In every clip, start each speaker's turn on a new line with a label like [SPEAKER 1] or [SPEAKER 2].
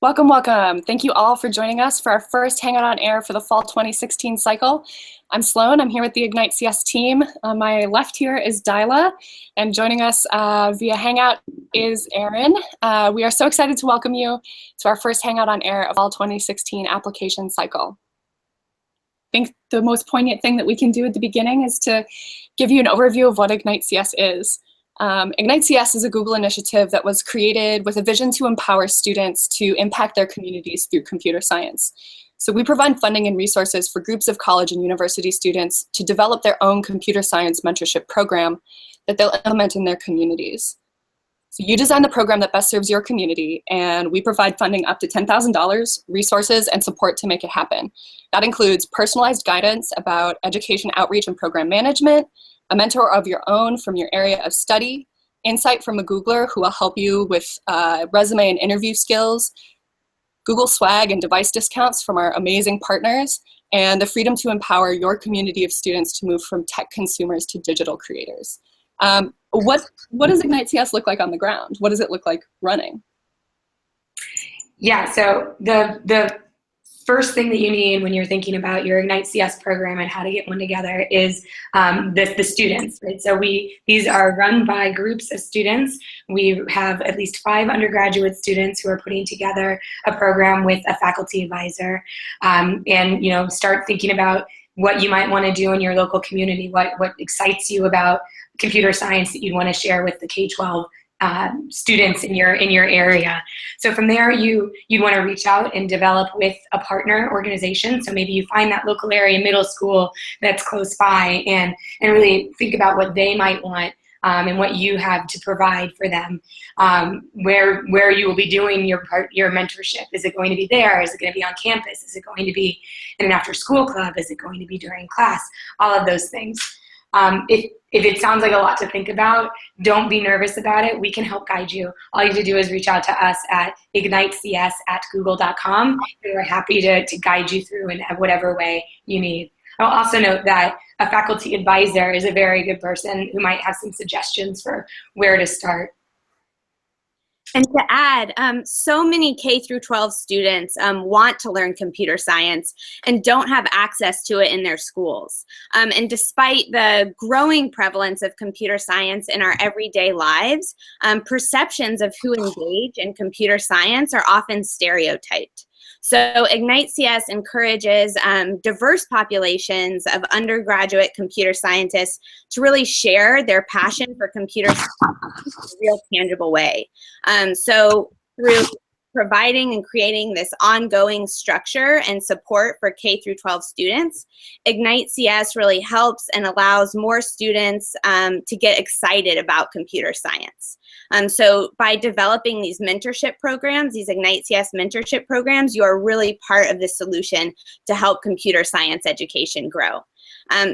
[SPEAKER 1] Welcome, welcome. Thank you all for joining us for our first Hangout on Air for the fall 2016 cycle. I'm Sloan. I'm here with the igniteCS team. On my left here is Dyla, and joining us via Hangout is Erin. We are so excited to welcome you to our first Hangout on Air of fall 2016 application cycle. I think the most poignant thing that we can do at the beginning is to give you an overview of what igniteCS is. igniteCS is a Google initiative that was created with a vision to empower students to impact their communities through computer science. So we provide funding and resources for groups of college and university students to develop their own computer science mentorship program that they'll implement in their communities. So you design the program that best serves your community, and we provide funding up to $10,000, resources, and support to make it happen. That includes personalized guidance about education outreach and program management, a mentor of your own from your area of study, insight from a Googler who will help you with resume and interview skills, Google swag and device discounts from our amazing partners, and the freedom to empower your community of students to move from tech consumers to digital creators. What does igniteCS look like on the ground? What does it look like running?
[SPEAKER 2] Yeah, so the first thing that you need when you're thinking about your igniteCS program and how to get one together is the students, right? So these are run by groups of students. We have at least 5 undergraduate students who are putting together a program with a faculty advisor, and start thinking about what you might want to do in your local community, what excites you about computer science that you want to share with the K-12 students in your area. So from there, you'd want to reach out and develop with a partner organization. So maybe you find that local area middle school that's close by, and really think about what they might want and what you have to provide for them. Where you will be doing your mentorship. Is it going to be there? Is it going to be on campus? Is it going to be in an after-school club? Is it going to be during class? All of those things. If it sounds like a lot to think about, don't be nervous about it. We can help guide you. All you have to do is reach out to us at ignitecs@google.com, and we're happy to guide you through in whatever way you need. I'll also note that a faculty advisor is a very good person who might have some suggestions for where to start.
[SPEAKER 3] And to add, so many K through 12 students want to learn computer science and don't have access to it in their schools. And despite the growing prevalence of computer science in our everyday lives, perceptions of who engage in computer science are often stereotyped. So igniteCS encourages diverse populations of undergraduate computer scientists to really share their passion for computer science in a real tangible way. So through providing and creating this ongoing structure and support for K through 12 students, igniteCS really helps and allows more students to get excited about computer science. So by developing these mentorship programs, these igniteCS mentorship programs, you are really part of the solution to help computer science education grow.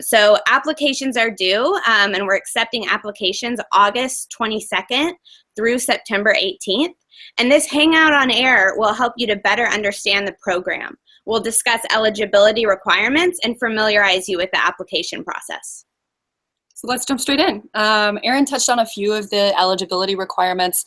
[SPEAKER 3] So applications are due, and we're accepting applications August 22nd through September 18th. And this Hangout on Air will help you to better understand the program. We'll discuss eligibility requirements and familiarize you with the application process.
[SPEAKER 1] So let's jump straight in. Erin touched on a few of the eligibility requirements,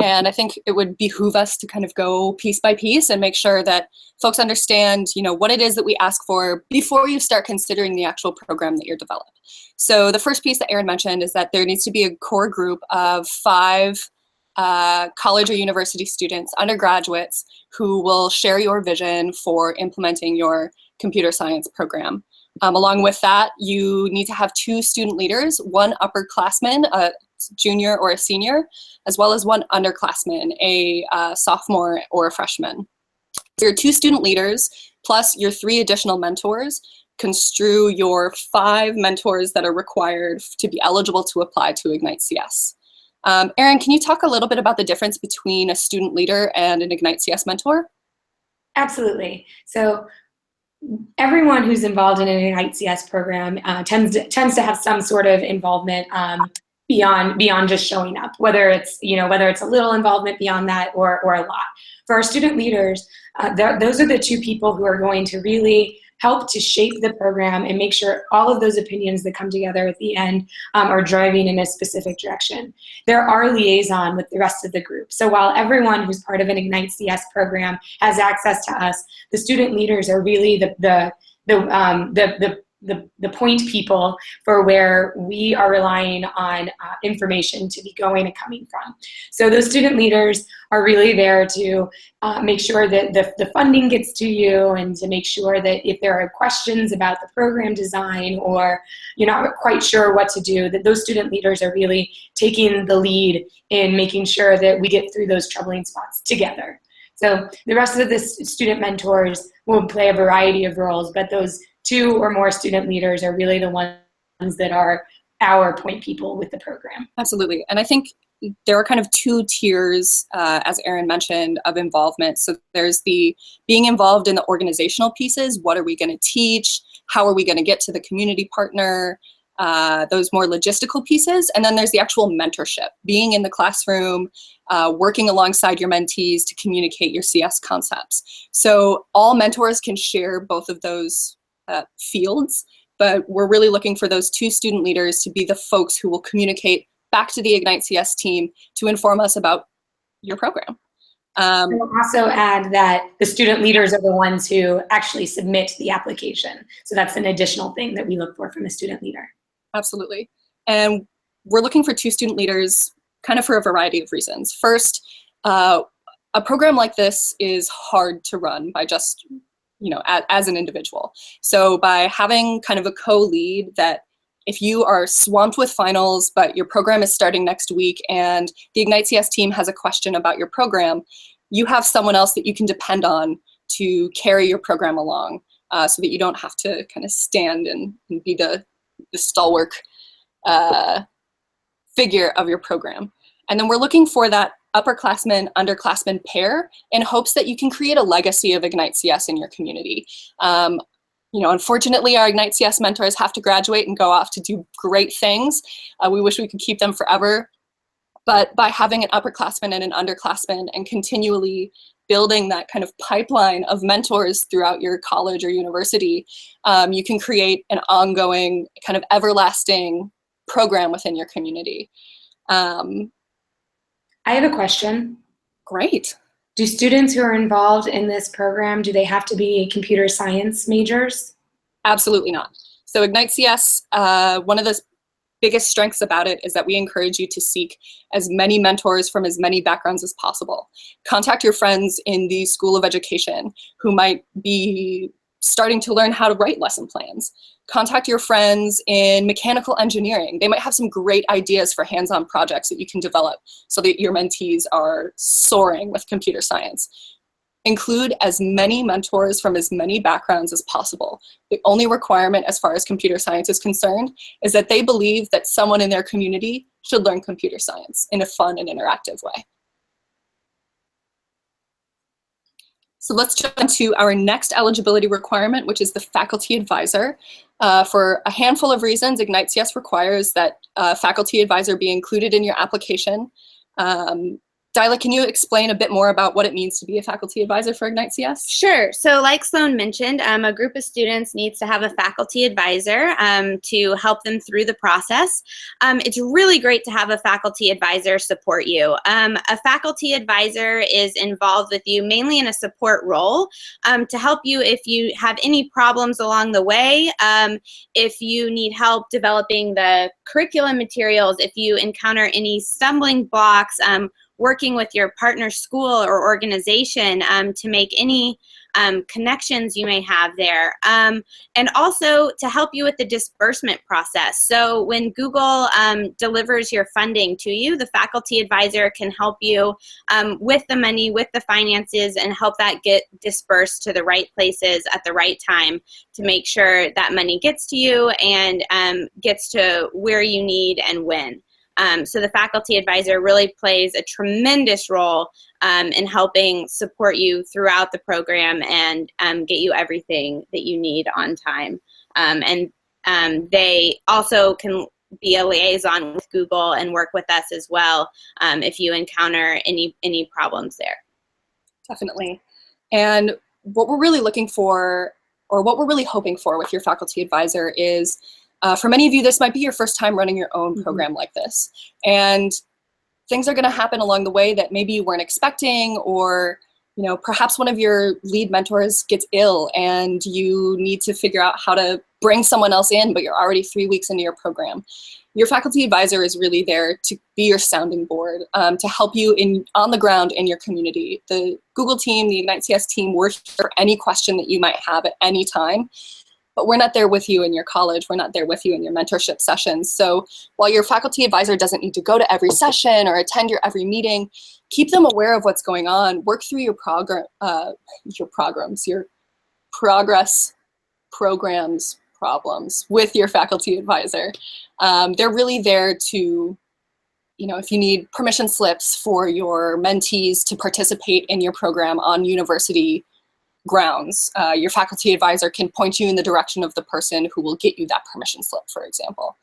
[SPEAKER 1] and I think it would behoove us to kind of go piece by piece and make sure that folks understand, what it is that we ask for before you start considering the actual program that you're developing. So the first piece that Erin mentioned is that there needs to be a core group of 5 college or university students, undergraduates, who will share your vision for implementing your computer science program. Along with that, you need to have 2 student leaders, one upperclassman, a junior or a senior, as well as one underclassman, a sophomore or a freshman. Your 2 student leaders, plus your 3 additional mentors, construe your 5 mentors that are required to be eligible to apply to igniteCS. Erin, can you talk a little bit about the difference between a student leader and an igniteCS mentor?
[SPEAKER 2] Absolutely. So everyone who's involved in an igniteCS program tends to have some sort of involvement beyond just showing up, whether it's a little involvement beyond that or a lot. For our student leaders, those are the 2 people who are going to really help to shape the program and make sure all of those opinions that come together at the end are driving in a specific direction. There are liaison with the rest of the group. So while everyone who's part of an igniteCS program has access to us, the student leaders are really the point people for where we are relying on information to be going and coming from. So those student leaders are really there to make sure that the funding gets to you, and to make sure that if there are questions about the program design or you're not quite sure what to do, that those student leaders are really taking the lead in making sure that we get through those troubling spots together. So the rest of the student mentors will play a variety of roles, but those 2 or more student leaders are really the ones that are our point people with the program.
[SPEAKER 1] Absolutely. And I think there are kind of 2 tiers, as Erin mentioned, of involvement. So there's the being involved in the organizational pieces. What are we going to teach? How are we going to get to the community partner? Those more logistical pieces. And then there's the actual mentorship, being in the classroom, working alongside your mentees to communicate your CS concepts. So all mentors can share both of those fields, but we're really looking for those 2 student leaders to be the folks who will communicate back to the igniteCS team to inform us about your program.
[SPEAKER 2] I'll also add that the student leaders are the ones who actually submit the application. So that's an additional thing that we look for from a student leader.
[SPEAKER 1] Absolutely. And we're looking for 2 student leaders kind of for a variety of reasons. First, a program like this is hard to run by just, as an individual. So by having kind of a co-lead, that if you are swamped with finals, but your program is starting next week and the igniteCS team has a question about your program, you have someone else that you can depend on to carry your program along, so that you don't have to kind of stand and be the stalwart figure of your program. And then we're looking for that upperclassmen, underclassmen pair in hopes that you can create a legacy of igniteCS in your community. Unfortunately, our igniteCS mentors have to graduate and go off to do great things. We wish we could keep them forever. But by having an upperclassman and an underclassman and continually building that kind of pipeline of mentors throughout your college or university, you can create an ongoing kind of everlasting program within your community.
[SPEAKER 2] I have a question.
[SPEAKER 1] Great.
[SPEAKER 2] Do students who are involved in this program, do they have to be computer science majors?
[SPEAKER 1] Absolutely not. So igniteCS, one of the biggest strengths about it is that we encourage you to seek as many mentors from as many backgrounds as possible. Contact your friends in the School of Education who might be starting to learn how to write lesson plans. Contact your friends in mechanical engineering. They might have some great ideas for hands-on projects that you can develop so that your mentees are soaring with computer science. Include as many mentors from as many backgrounds as possible. The only requirement as far as computer science is concerned is that they believe that someone in their community should learn computer science in a fun and interactive way. So let's jump into our next eligibility requirement, which is the faculty advisor. For a handful of reasons, igniteCS requires that a faculty advisor be included in your application. Dyla, can you explain a bit more about what it means to be a faculty advisor for igniteCS?
[SPEAKER 3] Sure. So like Sloan mentioned, a group of students needs to have a faculty advisor to help them through the process. It's really great to have a faculty advisor support you. A faculty advisor is involved with you mainly in a support role to help you if you have any problems along the way, if you need help developing the curriculum materials, if you encounter any stumbling blocks, working with your partner school or organization to make any connections you may have there. And also to help you with the disbursement process. So when Google delivers your funding to you, the faculty advisor can help you with the money, with the finances, and help that get dispersed to the right places at the right time to make sure that money gets to you and gets to where you need and when. So the faculty advisor really plays a tremendous role in helping support you throughout the program and get you everything that you need on time. And they also can be a liaison with Google and work with us as well if you encounter any problems there.
[SPEAKER 1] Definitely. And what we're really looking for or what we're really hoping for with your faculty advisor is, for many of you, this might be your first time running your own program like this. And things are going to happen along the way that maybe you weren't expecting, or perhaps one of your lead mentors gets ill and you need to figure out how to bring someone else in, but you're already 3 weeks into your program. Your faculty advisor is really there to be your sounding board, to help you on the ground in your community. The Google team, the igniteCS team, we're here for any question that you might have at any time. But we're not there with you in your college. We're not there with you in your mentorship sessions. So while your faculty advisor doesn't need to go to every session or attend your every meeting, keep them aware of what's going on. Work through your progress problems with your faculty advisor. They're really there to, if you need permission slips for your mentees to participate in your program on university grounds, your faculty advisor can point you in the direction of the person who will get you that permission slip, for example.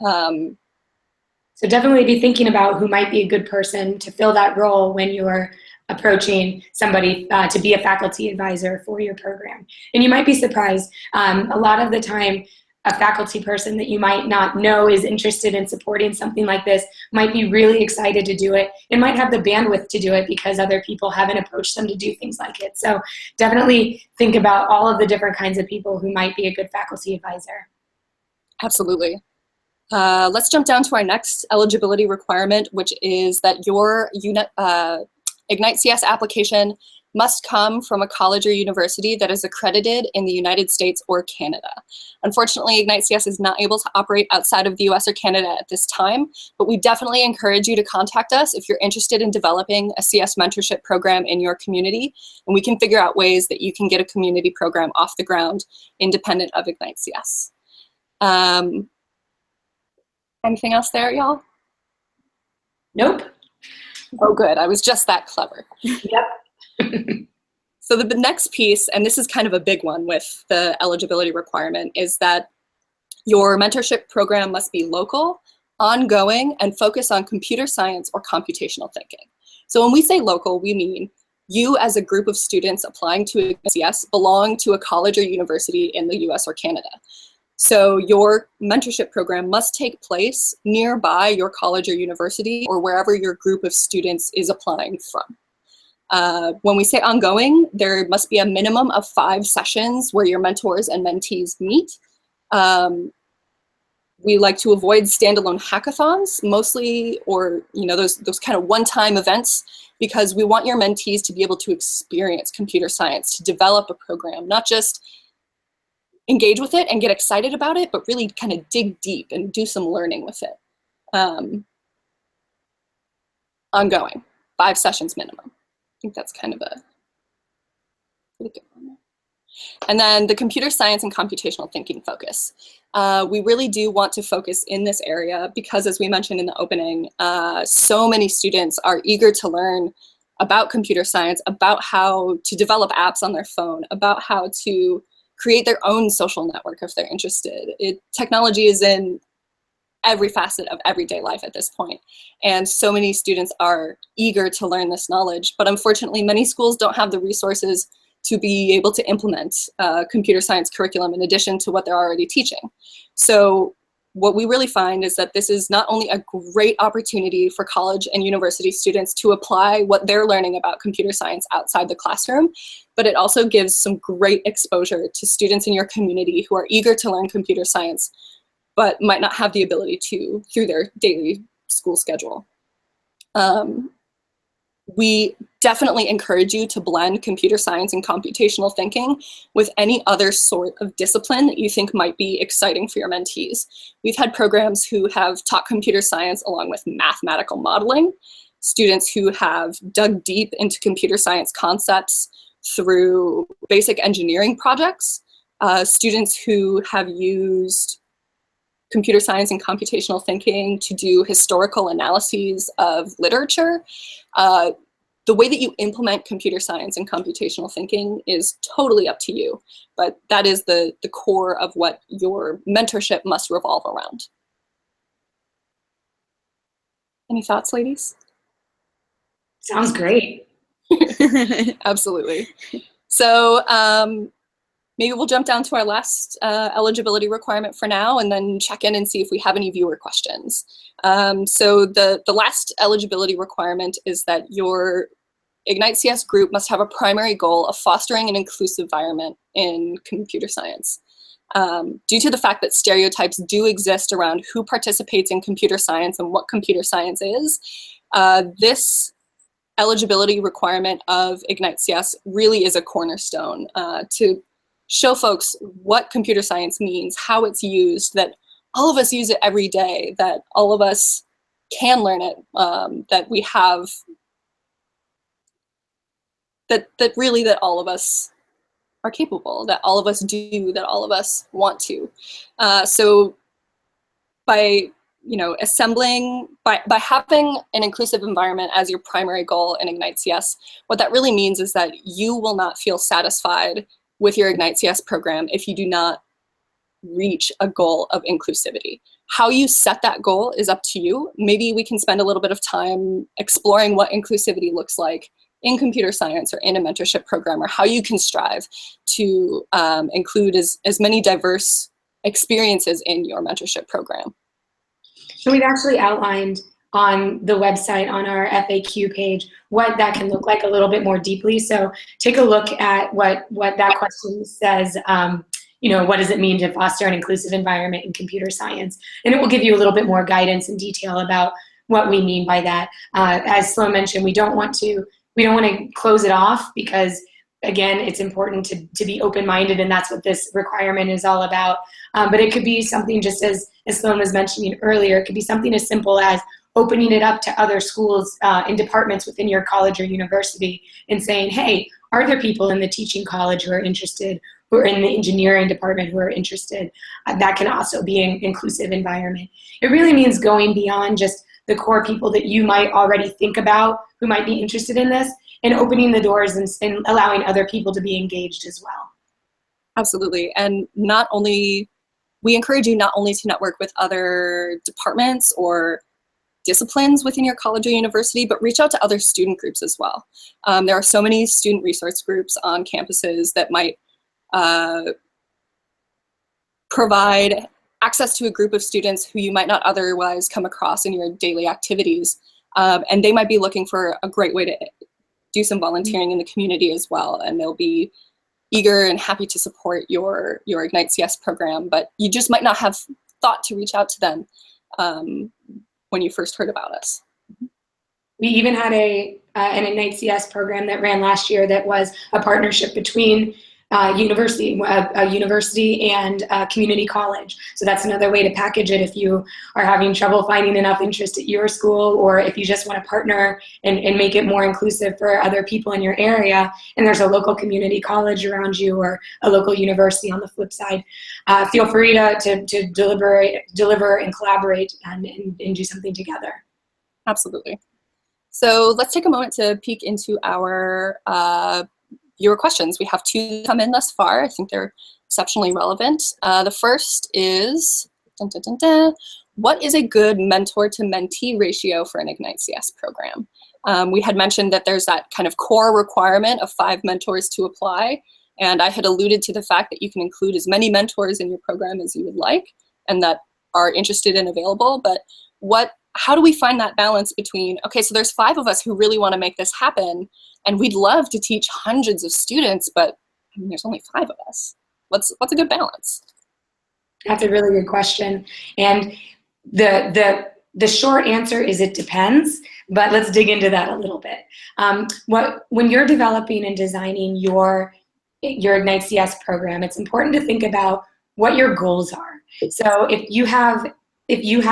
[SPEAKER 2] So definitely be thinking about who might be a good person to fill that role when you're approaching somebody to be a faculty advisor for your program. And you might be surprised. A lot of the time, a faculty person that you might not know is interested in supporting something like this might be really excited to do it and might have the bandwidth to do it because other people haven't approached them to do things like it. So definitely think about all of the different kinds of people who might be a good faculty advisor.
[SPEAKER 1] Absolutely. Let's jump down to our next eligibility requirement, which is that your igniteCS application must come from a college or university that is accredited in the United States or Canada. Unfortunately, igniteCS is not able to operate outside of the US or Canada at this time, but we definitely encourage you to contact us if you're interested in developing a CS mentorship program in your community, and we can figure out ways that you can get a community program off the ground independent of igniteCS. Anything else there, y'all?
[SPEAKER 2] Nope.
[SPEAKER 1] Oh, good. I was just that clever.
[SPEAKER 2] Yep.
[SPEAKER 1] So the next piece, and this is kind of a big one with the eligibility requirement, is that your mentorship program must be local, ongoing, and focus on computer science or computational thinking. So when we say local, we mean you as a group of students applying to igniteCS belong to a college or university in the US or Canada. So your mentorship program must take place nearby your college or university or wherever your group of students is applying from. When we say ongoing, there must be a minimum of 5 sessions where your mentors and mentees meet. We like to avoid standalone hackathons mostly, or those kind of one-time events, because we want your mentees to be able to experience computer science, to develop a program, not just engage with it and get excited about it, but really kind of dig deep and do some learning with it. Ongoing, 5 sessions minimum. I think that's kind of a pretty good one. And then the computer science and computational thinking focus. We really do want to focus in this area because, as we mentioned in the opening, so many students are eager to learn about computer science, about how to develop apps on their phone, about how to create their own social network if they're interested. Technology is in every facet of everyday life at this point. And so many students are eager to learn this knowledge, but unfortunately many schools don't have the resources to be able to implement computer science curriculum in addition to what they're already teaching. So what we really find is that this is not only a great opportunity for college and university students to apply what they're learning about computer science outside the classroom, but it also gives some great exposure to students in your community who are eager to learn computer science but might not have the ability to through their daily school schedule. We definitely encourage you to blend computer science and computational thinking with any other sort of discipline that you think might be exciting for your mentees. We've had programs who have taught computer science along with mathematical modeling, students who have dug deep into computer science concepts through basic engineering projects, students who have used computer science and computational thinking to do historical analyses of literature. The way that you implement computer science and computational thinking is totally up to you, but that is the core of what your mentorship must revolve around. Any thoughts, ladies?
[SPEAKER 2] Sounds great.
[SPEAKER 1] Absolutely. So maybe we'll jump down to our last eligibility requirement for now, and then check in and see if we have any viewer questions. So the last eligibility requirement is that your igniteCS group must have a primary goal of fostering an inclusive environment in computer science. Due to the fact that stereotypes do exist around who participates in computer science and what computer science is, this eligibility requirement of igniteCS really is a cornerstone to show folks what computer science means, how it's used, that all of us use it every day, that all of us can learn it, that we have, that really that all of us are capable, that all of us do, that all of us want to. So by assembling, by having an inclusive environment as your primary goal in igniteCS, what that really means is that you will not feel satisfied with your igniteCS program if you do not reach a goal of inclusivity. How you set that goal is up to you. Maybe we can spend a little bit of time exploring what inclusivity looks like in computer science or in a mentorship program, or how you can strive to include as many diverse experiences in your mentorship program.
[SPEAKER 2] So we've actually outlined on the website, on our FAQ page, what that can look like a little bit more deeply. So take a look at what that question says. What does it mean to foster an inclusive environment in computer science? And it will give you a little bit more guidance and detail about what we mean by that. As Sloan mentioned, we don't want to close it off, because again, it's important to be open-minded, and that's what this requirement is all about. But it could be something, just as Sloan was mentioning earlier, it could be something as simple as opening it up to other schools and departments within your college or university and saying, hey, are there people in the teaching college who are interested, who are in the engineering department who are interested? That can also be an inclusive environment. It really means going beyond just the core people that you might already think about who might be interested in this, and opening the doors and allowing other people to be engaged as well.
[SPEAKER 1] Absolutely. And we encourage you not only to network with other departments or disciplines within your college or university, but reach out to other student groups as well. There are so many student resource groups on campuses that might provide access to a group of students who you might not otherwise come across in your daily activities. And they might be looking for a great way to do some volunteering in the community as well. And they'll be eager and happy to support your igniteCS program, but you just might not have thought to reach out to them when you first heard about us.
[SPEAKER 2] We even had an igniteCS program that ran last year that was a partnership between a university and a community college. So that's another way to package it if you are having trouble finding enough interest at your school, or if you just want to partner and make it more inclusive for other people in your area, and there's a local community college around you or a local university on the flip side. Feel free to deliver and collaborate and do something together.
[SPEAKER 1] Absolutely. So let's take a moment to peek into our viewer questions. We have 2 come in thus far. I think they're exceptionally relevant. The first is, what is a good mentor to mentee ratio for an igniteCS program? We had mentioned that there's that kind of core requirement of 5 mentors to apply. And I had alluded to the fact that you can include as many mentors in your program as you would like and that are interested and available. But how do we find that balance between, okay, so there's 5 of us who really want to make this happen, and we'd love to teach hundreds of students, but I mean, there's only 5 of us. What's a good balance?
[SPEAKER 2] That's a really good question. And the short answer is it depends, but let's dig into that a little bit. When you're developing and designing your igniteCS program, it's important to think about what your goals are. So if you have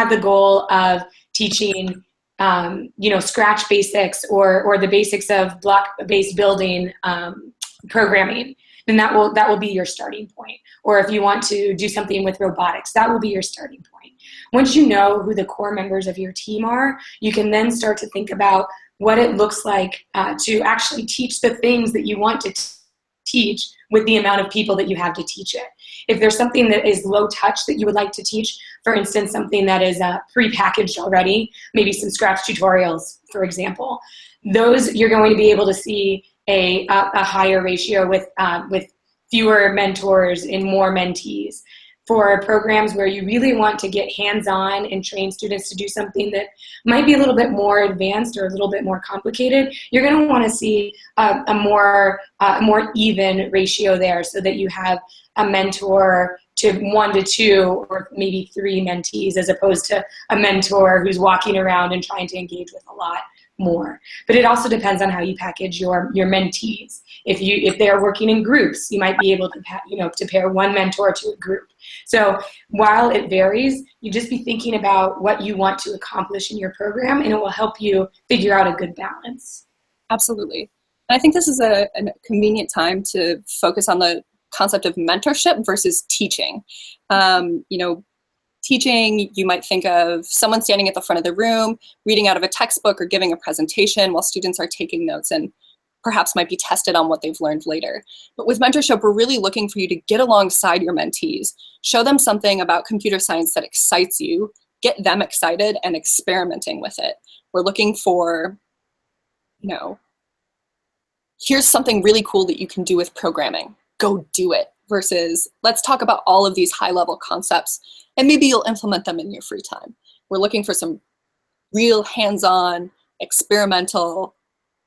[SPEAKER 2] the goal of teaching Scratch basics or the basics of block-based building programming, then that will be your starting point. Or if you want to do something with robotics, that will be your starting point. Once you know who the core members of your team are, you can then start to think about what it looks like to actually teach the things that you want to teach with the amount of people that you have to teach it. If there's something that is low touch that you would like to teach, for instance, something that is pre-packaged already, maybe some Scratch tutorials, for example, those you're going to be able to see a higher ratio with fewer mentors and more mentees. For programs where you really want to get hands-on and train students to do something that might be a little bit more advanced or a little bit more complicated, you're going to want to see a more even ratio there, so that you have a mentor to 1 to 2 or maybe 3 mentees, as opposed to a mentor who's walking around and trying to engage with a lot more. But it also depends on how you package your mentees. If they're working in groups, you might be able to to pair one mentor to a group. So while it varies, you just be thinking about what you want to accomplish in your program, and it will help you figure out a good balance.
[SPEAKER 1] Absolutely. And I think this is a convenient time to focus on the concept of mentorship versus teaching. Teaching, you might think of someone standing at the front of the room, reading out of a textbook or giving a presentation while students are taking notes and perhaps might be tested on what they've learned later. But with mentorship, we're really looking for you to get alongside your mentees, show them something about computer science that excites you, get them excited and experimenting with it. We're looking for, here's something really cool that you can do with programming. Go do it. Versus, let's talk about all of these high-level concepts, and maybe you'll implement them in your free time. We're looking for some real hands-on, experimental,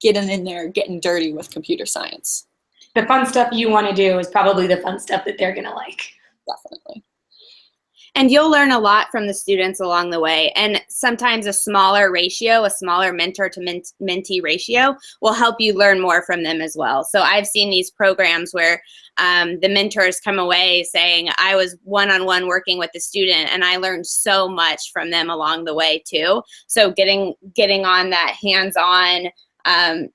[SPEAKER 1] getting in there, getting dirty with computer science.
[SPEAKER 2] The fun stuff you want to do is probably the fun stuff that they're going to like.
[SPEAKER 1] Definitely.
[SPEAKER 3] And you'll learn a lot from the students along the way. And sometimes a smaller ratio, a smaller mentor to mentee ratio will help you learn more from them as well. So I've seen these programs where the mentors come away saying, I was one-on-one working with the student and I learned so much from them along the way too. So getting on that hands-on,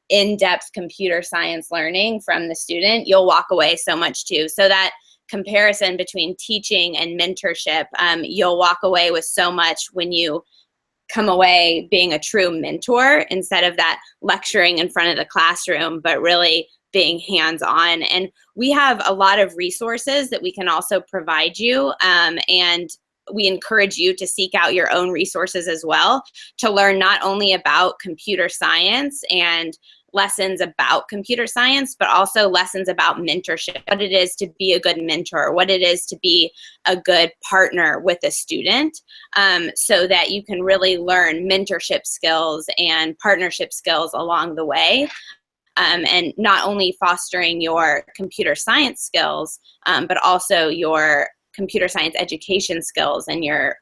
[SPEAKER 3] in-depth computer science learning from the student, you'll walk away so much too. So that comparison between teaching and mentorship, you'll walk away with so much when you come away being a true mentor instead of that lecturing in front of the classroom, but really being hands-on. And we have a lot of resources that we can also provide you, and we encourage you to seek out your own resources as well to learn not only about computer science and lessons about computer science, but also lessons about mentorship, what it is to be a good mentor, what it is to be a good partner with a student, so that you can really learn mentorship skills and partnership skills along the way. And not only fostering your computer science skills, but also your computer science education skills and your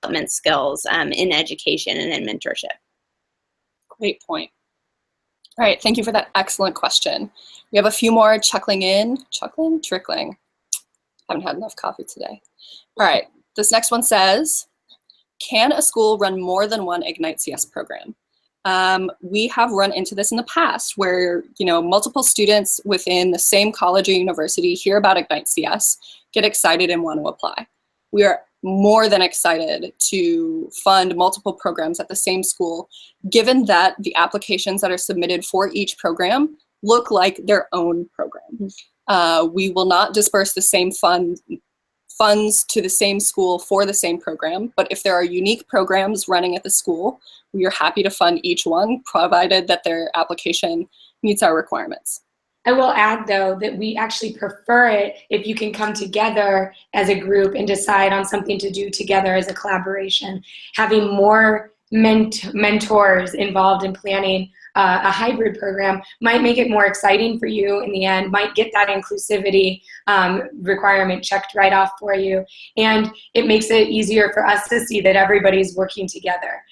[SPEAKER 3] development skills in education and in mentorship.
[SPEAKER 1] Great point. All right, thank you for that excellent question. We have a few more trickling. Haven't had enough coffee today. All right, this next one says, can a school run more than one igniteCS program? We have run into this in the past where, multiple students within the same college or university hear about igniteCS, get excited and want to apply. We are more than excited to fund multiple programs at the same school, given that the applications that are submitted for each program look like their own program. We will not disperse the same funds to the same school for the same program, but if there are unique programs running at the school, we are happy to fund each one, provided that their application meets our requirements.
[SPEAKER 2] I will add, though, that we actually prefer it if you can come together as a group and decide on something to do together as a collaboration. Having more mentors involved in planning a hybrid program might make it more exciting for you in the end, might get that inclusivity requirement checked right off for you, and it makes it easier for us to see that everybody's working together.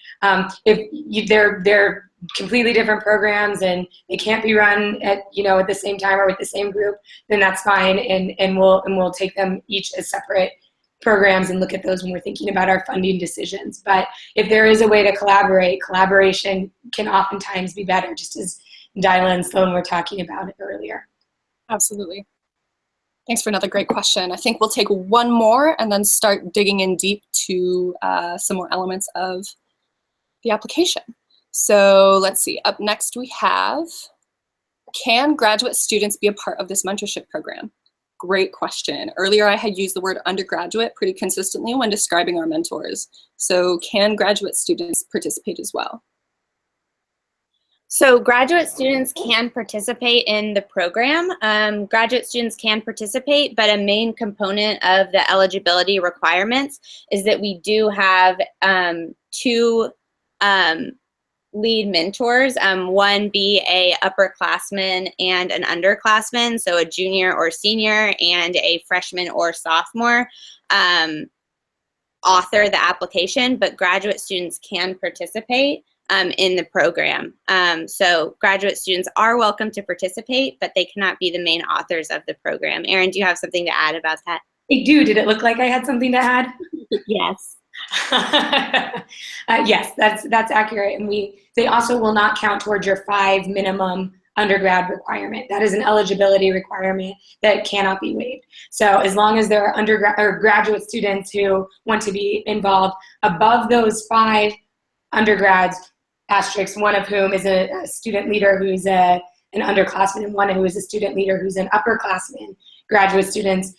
[SPEAKER 2] If they're completely different programs and they can't be run at the same time or with the same group, then that's fine, and we'll take them each as separate programs and look at those when we're thinking about our funding decisions. But if there is a way to collaborate, collaboration can oftentimes be better, just as Dyla and Sloan were talking about it earlier.
[SPEAKER 1] Absolutely. Thanks for another great question. I think we'll take one more and then start digging in deep to some more elements of the application. So let's see, up next we have, can graduate students be a part of this mentorship program? Great question. Earlier I had used the word undergraduate pretty consistently when describing our mentors. So can graduate students participate as well?
[SPEAKER 3] So graduate students can participate in the program. Graduate students can participate, but a main component of the eligibility requirements is that we do have two lead mentors, one be a upperclassman and an underclassman, so a junior or senior and a freshman or sophomore author the application, but graduate students can participate in the program. So graduate students are welcome to participate, but they cannot be the main authors of the program. Erin, do you have something to add about that?
[SPEAKER 2] I do. Did it look like I had something to add?
[SPEAKER 3] Yes.
[SPEAKER 2] Yes, that's accurate. And they also will not count towards your 5 minimum undergrad requirement. That is an eligibility requirement that cannot be waived. So as long as there are undergrad or graduate students who want to be involved above those 5 undergrads, asterisks, one of whom is a student leader who's an underclassman and one who is a student leader who's an upperclassman, graduate students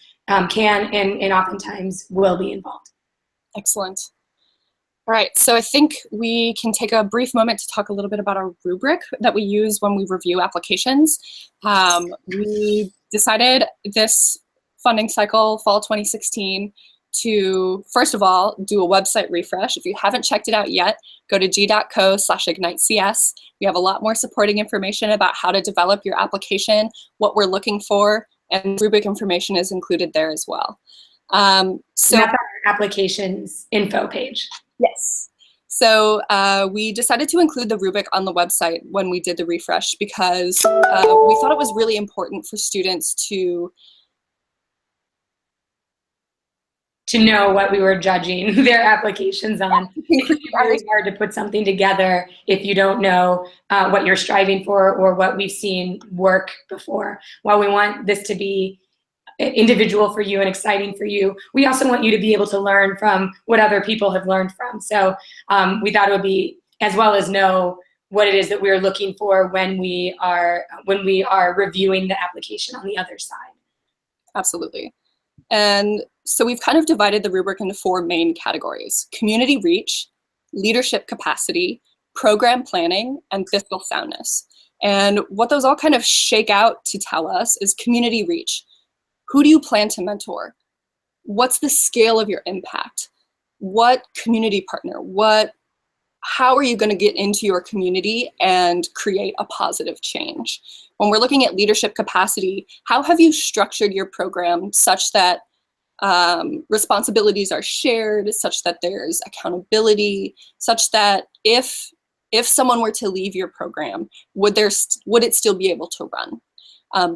[SPEAKER 2] can and oftentimes will be involved.
[SPEAKER 1] Excellent. All right, so I think we can take a brief moment to talk a little bit about our rubric that we use when we review applications. We decided this funding cycle, fall 2016, to, first of all, do a website refresh. If you haven't checked it out yet, go to g.co/igniteCS. We have a lot more supporting information about how to develop your application, what we're looking for, and rubric information is included there as well.
[SPEAKER 2] So that's our applications info page.
[SPEAKER 1] Yes. So we decided to include the rubric on the website when we did the refresh because we thought it was really important for students to
[SPEAKER 2] know what we were judging their applications on. It's really hard to put something together if you don't know what you're striving for or what we've seen work before. While we want this to be individual for you and exciting for you, we also want you to be able to learn from what other people have learned from. So we thought it would be, as well as know what it is that we're looking for when we are reviewing the application on the other side.
[SPEAKER 1] Absolutely. And so we've kind of divided the rubric into 4 main categories: community reach, leadership capacity, program planning, and fiscal soundness. And what those all kind of shake out to tell us is community reach. Who do you plan to mentor? What's the scale of your impact? What community partner? How are you going to get into your community and create a positive change? When we're looking at leadership capacity, how have you structured your program such that responsibilities are shared, such that there's accountability, such that if someone were to leave your program, would it still be able to run?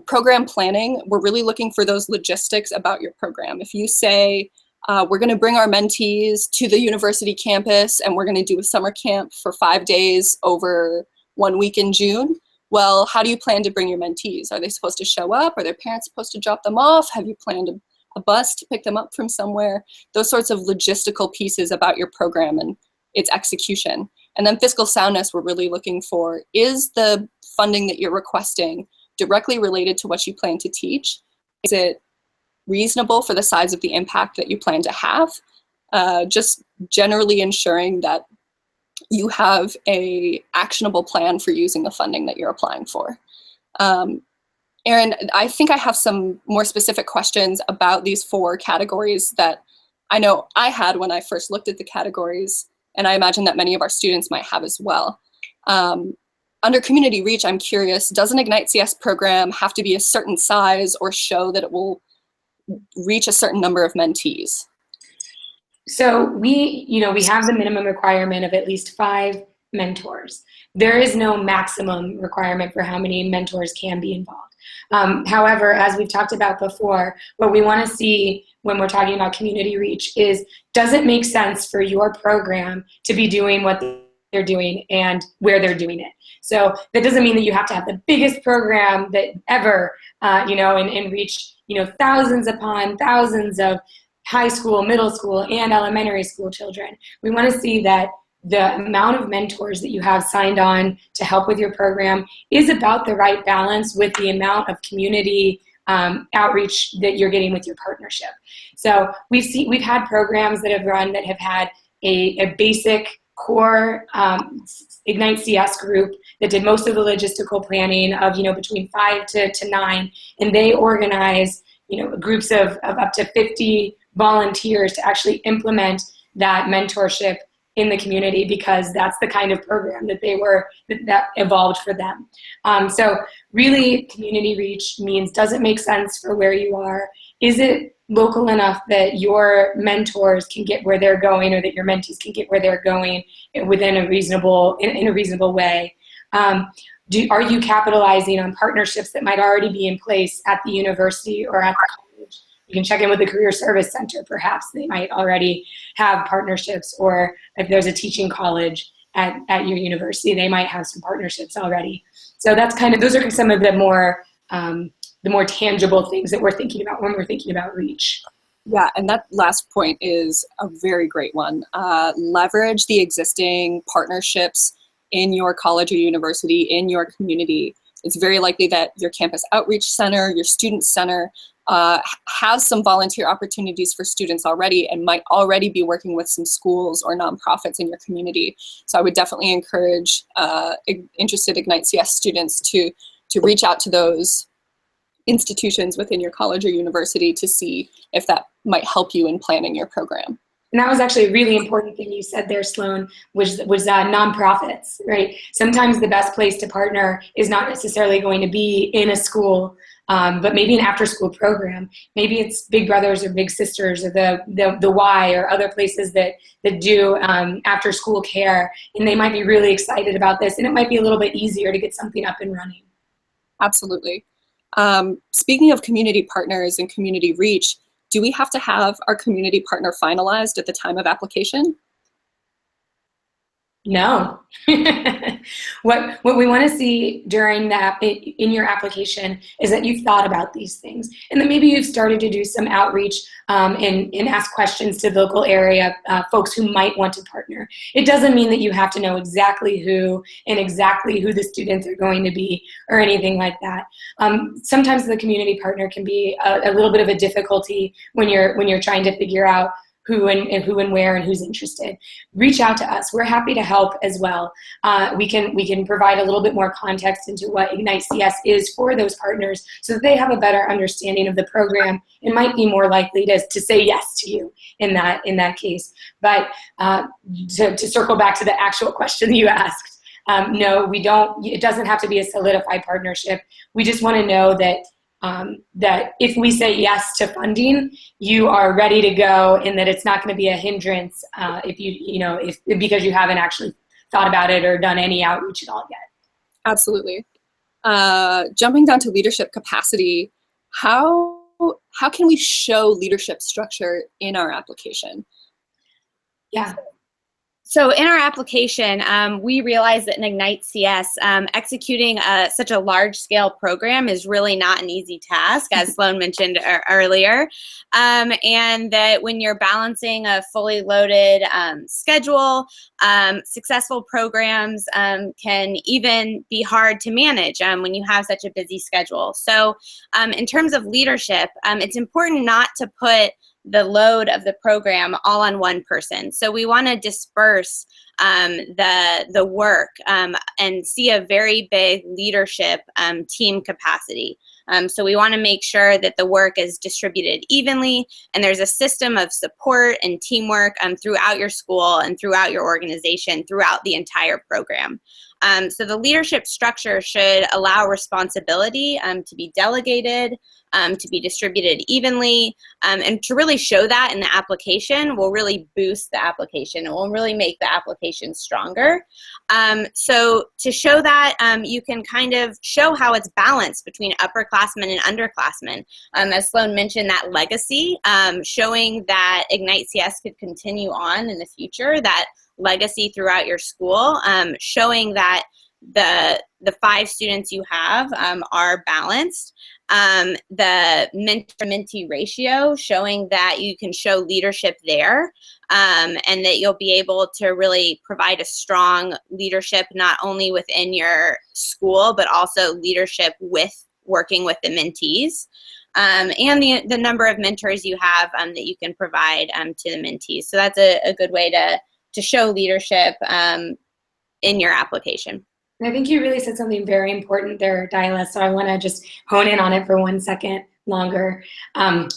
[SPEAKER 1] Program planning, we're really looking for those logistics about your program. If you say, we're going to bring our mentees to the university campus and we're going to do a summer camp for 5 days over 1 week in June, well, how do you plan to bring your mentees? Are they supposed to show up? Are their parents supposed to drop them off? Have you planned a bus to pick them up from somewhere? Those sorts of logistical pieces about your program and its execution. And then fiscal soundness, we're really looking for, is the funding that you're requesting directly related to what you plan to teach? Is it reasonable for the size of the impact that you plan to have? Just generally ensuring that you have a actionable plan for using the funding that you're applying for. Erin, I think I have some more specific questions about these 4 categories that I know I had when I first looked at the categories, and I imagine that many of our students might have as well. Under community reach, I'm curious, does an igniteCS program have to be a certain size or show that it will reach a certain number of mentees?
[SPEAKER 2] So we have the minimum requirement of at least 5 mentors. There is no maximum requirement for how many mentors can be involved. However, as we've talked about before, what we want to see when we're talking about community reach is, does it make sense for your program to be doing what they're doing and where they're doing it? So that doesn't mean that you have to have the biggest program that ever, and reach, thousands upon thousands of high school, middle school, and elementary school children. We want to see that the amount of mentors that you have signed on to help with your program is about the right balance with the amount of community outreach that you're getting with your partnership. So we've had programs that have run that have had a basic core igniteCS group that did most of the logistical planning of, between 5 to 9, and they organize, groups of up to 50 volunteers to actually implement that mentorship in the community, because that's the kind of program that that evolved for them. So really, community reach means, does it make sense for where you are? Is it local enough that your mentors can get where they're going, or that your mentees can get where they're going within in a reasonable way? Are you capitalizing on partnerships that might already be in place at the university or at the college? You can check in with the Career Service Center. Perhaps they might already have partnerships, or if there's a teaching college at your university, they might have some partnerships already. So those are some of the more tangible things that we're thinking about when we're thinking about reach.
[SPEAKER 1] Yeah, and that last point is a very great one. Leverage the existing partnerships in your college or university, in your community. It's very likely that your campus outreach center, your student center, has some volunteer opportunities for students already, and might already be working with some schools or nonprofits in your community. So I would definitely encourage interested igniteCS students to reach out to those institutions within your college or university to see if that might help you in planning your program.
[SPEAKER 2] And that was actually a really important thing you said there, Sloan, was nonprofits, right? Sometimes the best place to partner is not necessarily going to be in a school, but maybe an after-school program. Maybe it's Big Brothers or Big Sisters or the Y or other places that do after-school care, and they might be really excited about this, and it might be a little bit easier to get something up and running.
[SPEAKER 1] Absolutely. Speaking of community partners and community reach, do we have to have our community partner finalized at the time of application?
[SPEAKER 2] No. What we want to see during that in your application is that you've thought about these things, and that maybe you've started to do some outreach and ask questions to the local area folks who might want to partner. It doesn't mean that you have to know exactly who the students are going to be or anything like that. Sometimes the community partner can be a little bit of a difficulty when you're trying to figure out who and where and who's interested. Reach out to us. We're happy to help as well. We can provide a little bit more context into what igniteCS is for those partners, so that they have a better understanding of the program and might be more likely to say yes to you in that case. But to circle back to the actual question you asked, no, we don't. It doesn't have to be a solidified partnership. We just want to know that if we say yes to funding, you are ready to go, and that it's not going to be a hindrance because you haven't actually thought about it or done any outreach at all yet.
[SPEAKER 1] Absolutely. Jumping down to leadership capacity, how can we show leadership structure in our application?
[SPEAKER 2] Yeah.
[SPEAKER 3] So in our application, we realized that in igniteCS, executing such a large-scale program is really not an easy task, as Sloan mentioned earlier, and that when you're balancing a fully loaded schedule, successful programs can even be hard to manage when you have such a busy schedule. So in terms of leadership, it's important not to put the load of the program all on one person. So we want to disperse the work and see a very big leadership team capacity. So we want to make sure that the work is distributed evenly, and there's a system of support and teamwork throughout your school and throughout your organization, throughout the entire program. So the leadership structure should allow responsibility to be delegated, to be distributed evenly, and to really show that in the application will really boost the application. It will really make the application stronger. So to show that, you can kind of show how it's balanced between upperclassmen and underclassmen. As Sloan mentioned, that legacy, showing that igniteCS could continue on in the future, that legacy throughout your school, showing that the 5 students you have are balanced. The mentor-mentee ratio, showing that you can show leadership there, and that you'll be able to really provide a strong leadership not only within your school, but also leadership with working with the mentees. And the number of mentors you have that you can provide to the mentees. So that's a good way to show leadership in your application.
[SPEAKER 2] And I think you really said something very important there, Dyla, so I want to just hone in on it for 1 second longer,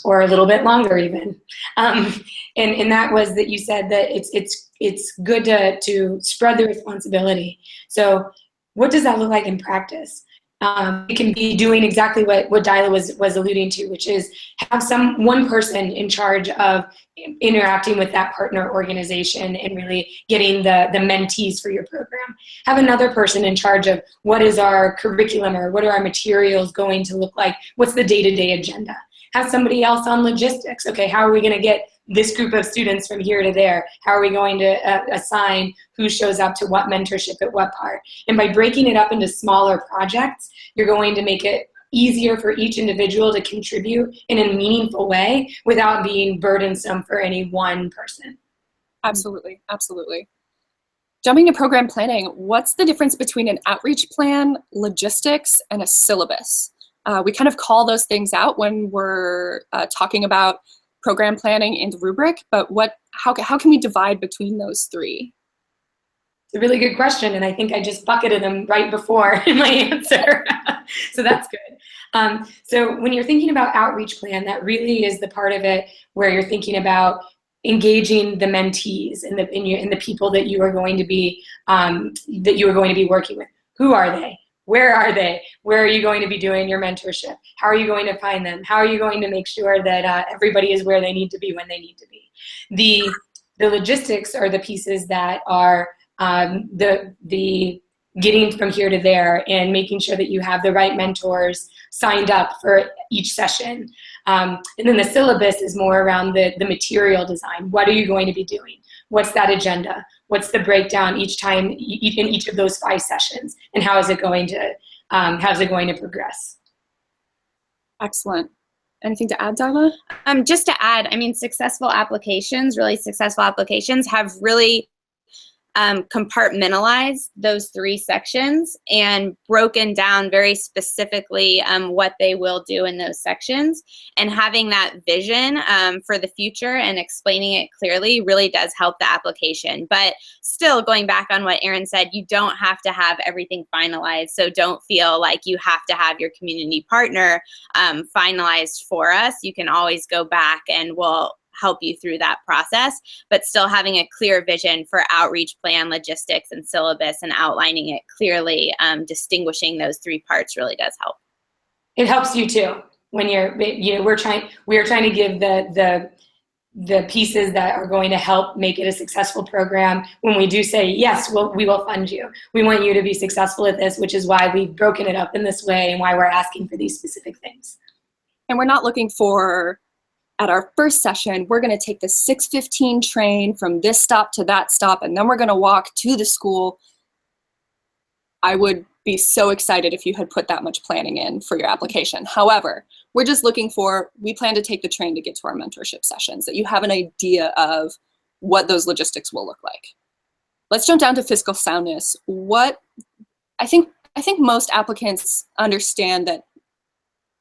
[SPEAKER 2] or a little bit longer even. And that was that you said that it's good to spread the responsibility. So what does that look like in practice? It can be doing exactly what Dyla was alluding to, which is have one person in charge of interacting with that partner organization and really getting the mentees for your program. Have another person in charge of what is our curriculum or what are our materials going to look like, what's the day-to-day agenda. Have somebody else on logistics. Okay, how are we going to get this group of students from here to there? How are we going to assign who shows up to what mentorship at what part? And by breaking it up into smaller projects, you're going to make it easier for each individual to contribute in a meaningful way without being burdensome for any one person.
[SPEAKER 1] Absolutely, absolutely. Jumping to program planning, what's the difference between an outreach plan, logistics, and a syllabus? We kind of call those things out when we're talking about program planning and rubric, but how can we divide between those three?
[SPEAKER 2] It's a really good question, and I think I just bucketed them right before in my answer. So that's good. So when you're thinking about outreach plan, that really is the part of it where you're thinking about engaging the mentees and the people that you are going to be working with. Who are they? Where are they? Where are you going to be doing your mentorship? How are you going to find them? How are you going to make sure that everybody is where they need to be when they need to be? The logistics are the pieces that are the getting from here to there and making sure that you have the right mentors signed up for each session. And then the syllabus is more around the material design. What are you going to be doing? What's that agenda? What's the breakdown each time in each of those 5 sessions? And how is it going to progress?
[SPEAKER 1] Excellent. Anything to add, Darla?
[SPEAKER 3] Just to add, I mean, really successful applications have really compartmentalized those 3 sections and broken down very specifically what they will do in those sections. And having that vision for the future and explaining it clearly really does help the application. But still, going back on what Erin said, you don't have to have everything finalized. So don't feel like you have to have your community partner finalized for us. You can always go back and we'll help you through that process, but still having a clear vision for outreach plan, logistics, and syllabus, and outlining it clearly, distinguishing those 3 parts really does help.
[SPEAKER 2] It helps you too when we're trying to give the pieces that are going to help make it a successful program. When we do say, yes, we will fund you. We want you to be successful at this, which is why we've broken it up in this way and why we're asking for these specific things.
[SPEAKER 1] And we're not looking for, at our first session, we're going to take the 6:15 train from this stop to that stop, and then we're going to walk to the school. I would be so excited if you had put that much planning in for your application. However, we're just looking for, we plan to take the train to get to our mentorship sessions, that you have an idea of what those logistics will look like. Let's jump down to fiscal soundness. I think most applicants understand that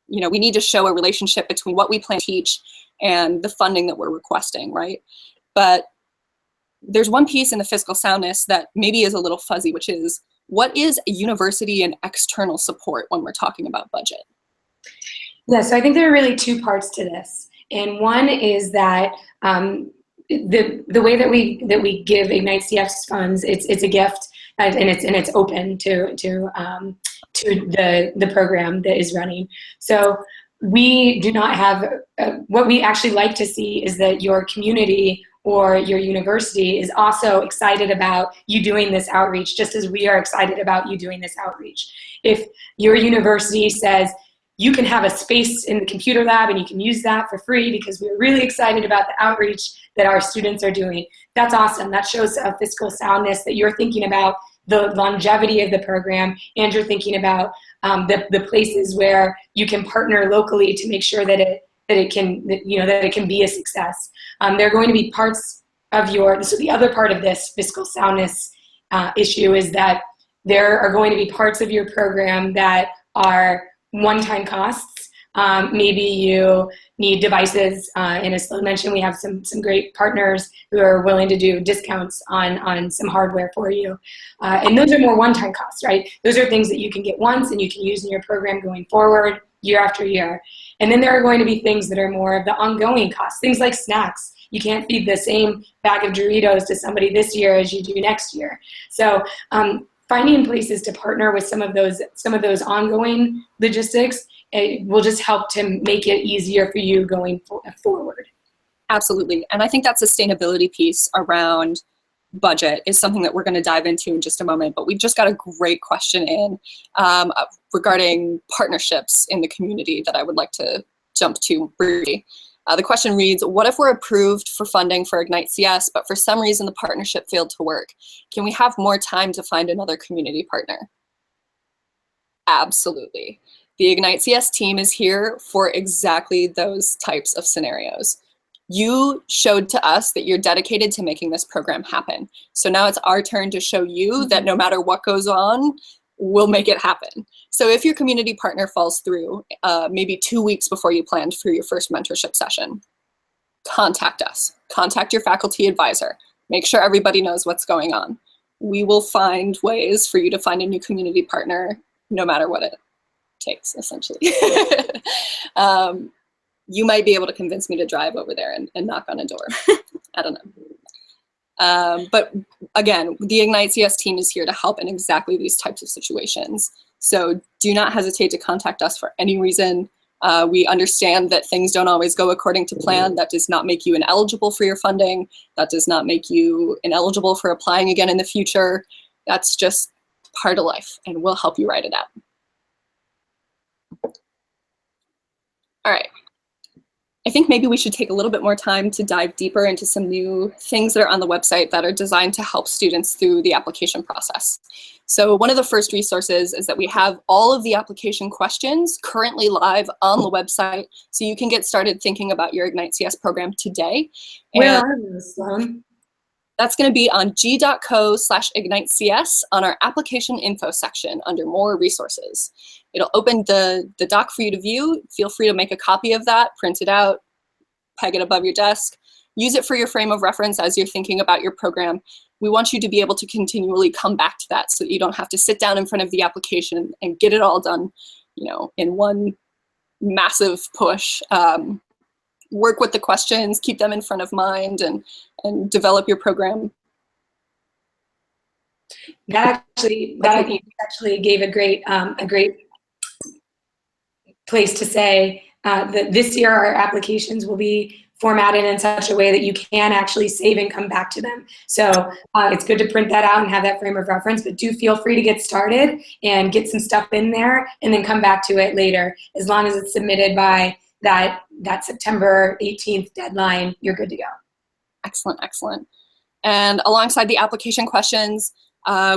[SPEAKER 1] we need to show a relationship between what we plan to teach and the funding that we're requesting, right? But there's one piece in the fiscal soundness that maybe is a little fuzzy, which is, what is a university and external support when we're talking about budget?
[SPEAKER 2] Yeah, so I think there are really 2 parts to this. And one is that the way that we give igniteCS funds, it's a gift, and it's open to the program that is running. So we do not have, what we actually like to see is that your community or your university is also excited about you doing this outreach, just as we are excited about you doing this outreach. If your university says, you can have a space in the computer lab and you can use that for free because we're really excited about the outreach that our students are doing, that's awesome. That shows a fiscal soundness that you're thinking about the longevity of the program, and you're thinking about the places where you can partner locally to make sure that it can be a success. There are going to be parts of so the other part of this fiscal soundness issue is that there are going to be parts of your program that are one-time costs Maybe you need devices. And as Sloan mentioned, we have some great partners who are willing to do discounts on some hardware for you. And those are more one-time costs, right? Those are things that you can get once and you can use in your program going forward year after year. And then there are going to be things that are more of the ongoing costs, things like snacks. You can't feed the same bag of Doritos to somebody this year as you do next year. So finding places to partner with some of those ongoing logistics, it will just help to make it easier for you going forward.
[SPEAKER 1] Absolutely. And I think that sustainability piece around budget is something that we're going to dive into in just a moment. But we just got a great question in regarding partnerships in the community that I would like to jump to briefly. The question reads, what if we're approved for funding for igniteCS, but for some reason the partnership failed to work? Can we have more time to find another community partner? Absolutely. The igniteCS team is here for exactly those types of scenarios. You showed to us that you're dedicated to making this program happen. So now it's our turn to show you that no matter what goes on, we'll make it happen. So if your community partner falls through maybe 2 weeks before you planned for your first mentorship session, contact us. Contact your faculty advisor. Make sure everybody knows what's going on. We will find ways for you to find a new community partner, no matter what it takes, essentially. You might be able to convince me to drive over there and knock on a door. I don't know. But again, the igniteCS team is here to help in exactly these types of situations. So do not hesitate to contact us for any reason. We understand that things don't always go according to plan. That does not make you ineligible for your funding. That does not make you ineligible for applying again in the future. That's just part of life, and we'll help you write it out. All right. I think maybe we should take a little bit more time to dive deeper into some new things that are on the website that are designed to help students through the application process. So one of the first resources is that we have all of the application questions currently live on the website, so you can get started thinking about your igniteCS program today.
[SPEAKER 2] Where are those, Sloan?
[SPEAKER 1] That's going to be on g.co/igniteCS on our application info section under more resources. It'll open the doc for you to view. Feel free to make a copy of that, print it out, peg it above your desk. Use it for your frame of reference as you're thinking about your program. We want you to be able to continually come back to that so that you don't have to sit down in front of the application and get it all done, in one massive push. Work with the questions, keep them in front of mind, and develop your program.
[SPEAKER 2] That actually gave a great place to say that this year our applications will be formatted in such a way that you can actually save and come back to them. So it's good to print that out and have that frame of reference, but do feel free to get started and get some stuff in there and then come back to it later. As long as it's submitted by that September 18th deadline, you're good to go. Excellent, excellent.
[SPEAKER 1] And alongside the application questions,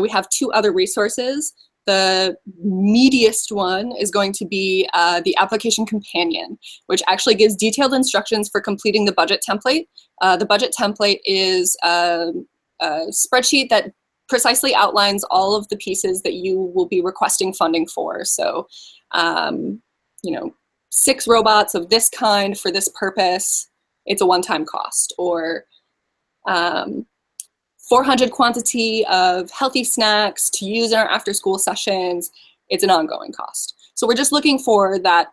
[SPEAKER 1] we have two other resources. The meatiest one is going to be the application companion, which actually gives detailed instructions for completing the budget template. The budget template is a spreadsheet that precisely outlines all of the pieces that you will be requesting funding for. So, 6 robots of this kind for this purpose, it's a one-time cost. Or 400 quantity of healthy snacks to use in our after-school sessions, it's an ongoing cost. So we're just looking for that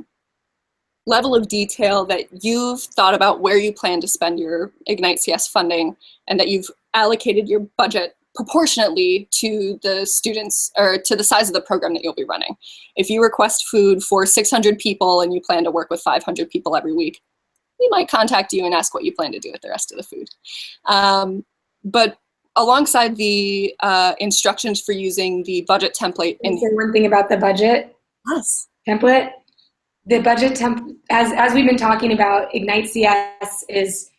[SPEAKER 1] level of detail that you've thought about where you plan to spend your igniteCS funding and that you've allocated your budget proportionately to the students or to the size of the program that you'll be running. If you request food for 600 people and you plan to work with 500 people every week, we might contact you and ask what you plan to do with the rest of the food. But alongside the instructions for using the budget template.
[SPEAKER 2] And say one thing about the budget template. The budget template, as we've been talking about, igniteCS is